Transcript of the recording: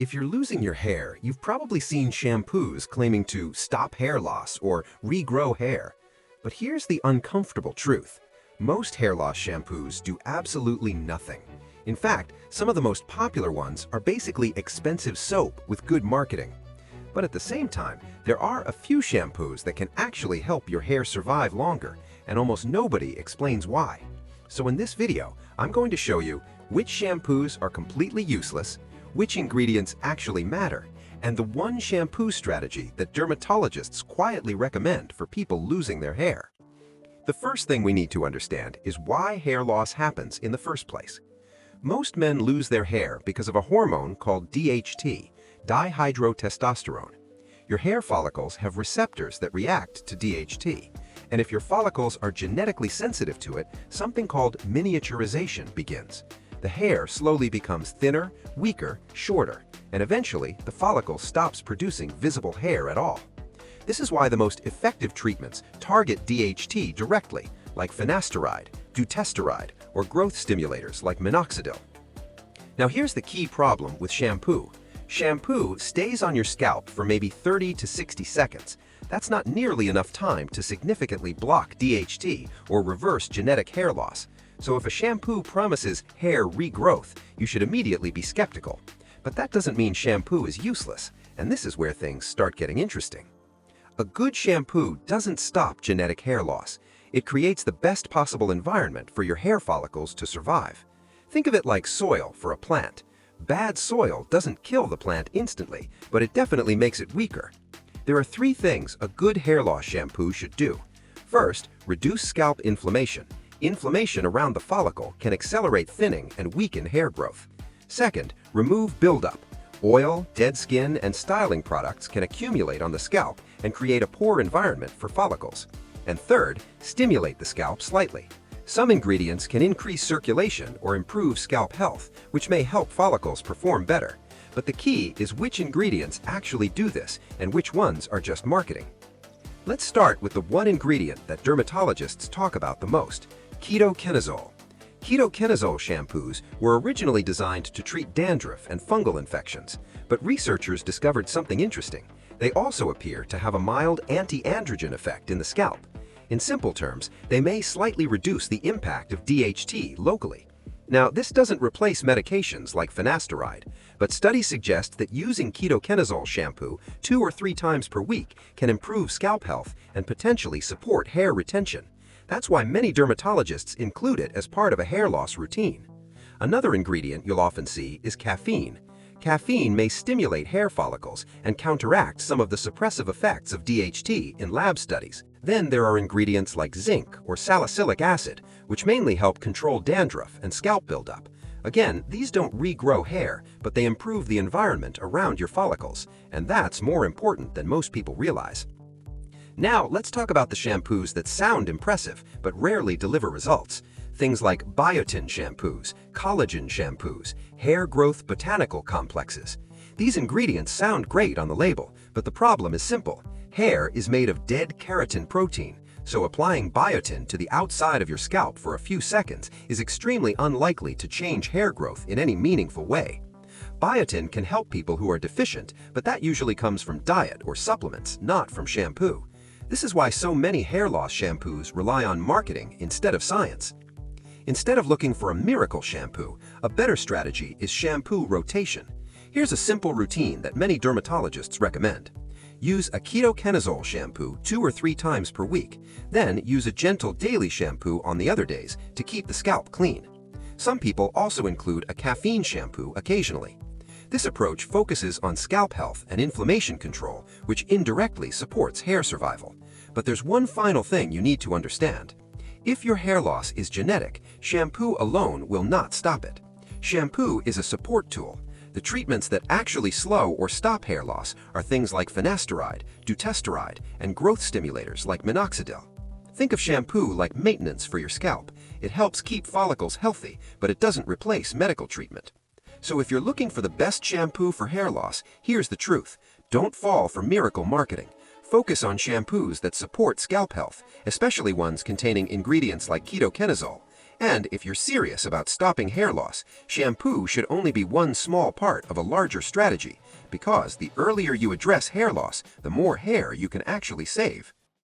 If you're losing your hair, you've probably seen shampoos claiming to stop hair loss or regrow hair. But here's the uncomfortable truth. Most hair loss shampoos do absolutely nothing. In fact, some of the most popular ones are basically expensive soap with good marketing. But at the same time, there are a few shampoos that can actually help your hair survive longer, and almost nobody explains why. So in this video, I'm going to show you which shampoos are completely useless, which ingredients actually matter, and the one shampoo strategy that dermatologists quietly recommend for people losing their hair. The first thing we need to understand is why hair loss happens in the first place. Most men lose their hair because of a hormone called DHT, dihydrotestosterone. Your hair follicles have receptors that react to DHT, and if your follicles are genetically sensitive to it, something called miniaturization begins. The hair slowly becomes thinner, weaker, shorter, and eventually the follicle stops producing visible hair at all. This is why the most effective treatments target DHT directly, like finasteride, dutasteride, or growth stimulators like minoxidil. Now here's the key problem with shampoo. Shampoo stays on your scalp for maybe 30 to 60 seconds. That's not nearly enough time to significantly block DHT or reverse genetic hair loss. So if a shampoo promises hair regrowth, you should immediately be skeptical. But that doesn't mean shampoo is useless, and this is where things start getting interesting. A good shampoo doesn't stop genetic hair loss. It creates the best possible environment for your hair follicles to survive. Think of it like soil for a plant. Bad soil doesn't kill the plant instantly, but it definitely makes it weaker. There are three things a good hair loss shampoo should do. First, reduce scalp inflammation. Inflammation around the follicle can accelerate thinning and weaken hair growth. Second, remove buildup. Oil, dead skin, and styling products can accumulate on the scalp and create a poor environment for follicles. And third, stimulate the scalp slightly. Some ingredients can increase circulation or improve scalp health, which may help follicles perform better. But the key is which ingredients actually do this and which ones are just marketing. Let's start with the one ingredient that dermatologists talk about the most: ketoconazole. Ketoconazole shampoos were originally designed to treat dandruff and fungal infections, but researchers discovered something interesting. They also appear to have a mild anti-androgen effect in the scalp. In simple terms, they may slightly reduce the impact of DHT locally. Now, this doesn't replace medications like finasteride, but studies suggest that using ketoconazole shampoo 2 or 3 times per week can improve scalp health and potentially support hair retention. That's why many dermatologists include it as part of a hair loss routine. Another ingredient you'll often see is caffeine. Caffeine may stimulate hair follicles and counteract some of the suppressive effects of DHT in lab studies. Then there are ingredients like zinc or salicylic acid, which mainly help control dandruff and scalp buildup. Again, these don't regrow hair, but they improve the environment around your follicles, and that's more important than most people realize. Now, let's talk about the shampoos that sound impressive but rarely deliver results. Things like biotin shampoos, collagen shampoos, hair growth botanical complexes. These ingredients sound great on the label, but the problem is simple. Hair is made of dead keratin protein, so applying biotin to the outside of your scalp for a few seconds is extremely unlikely to change hair growth in any meaningful way. Biotin can help people who are deficient, but that usually comes from diet or supplements, not from shampoo. This is why so many hair loss shampoos rely on marketing instead of science. Instead of looking for a miracle shampoo, a better strategy is shampoo rotation. Here's a simple routine that many dermatologists recommend. Use a ketoconazole shampoo 2 or 3 times per week, then use a gentle daily shampoo on the other days to keep the scalp clean. Some people also include a caffeine shampoo occasionally. This approach focuses on scalp health and inflammation control, which indirectly supports hair survival. But there's one final thing you need to understand. If your hair loss is genetic, shampoo alone will not stop it. Shampoo is a support tool. The treatments that actually slow or stop hair loss are things like finasteride, dutasteride, and growth stimulators like minoxidil. Think of shampoo like maintenance for your scalp. It helps keep follicles healthy, but it doesn't replace medical treatment. So if you're looking for the best shampoo for hair loss, here's the truth. Don't fall for miracle marketing. Focus on shampoos that support scalp health, especially ones containing ingredients like ketoconazole. And if you're serious about stopping hair loss, shampoo should only be one small part of a larger strategy, because the earlier you address hair loss, the more hair you can actually save.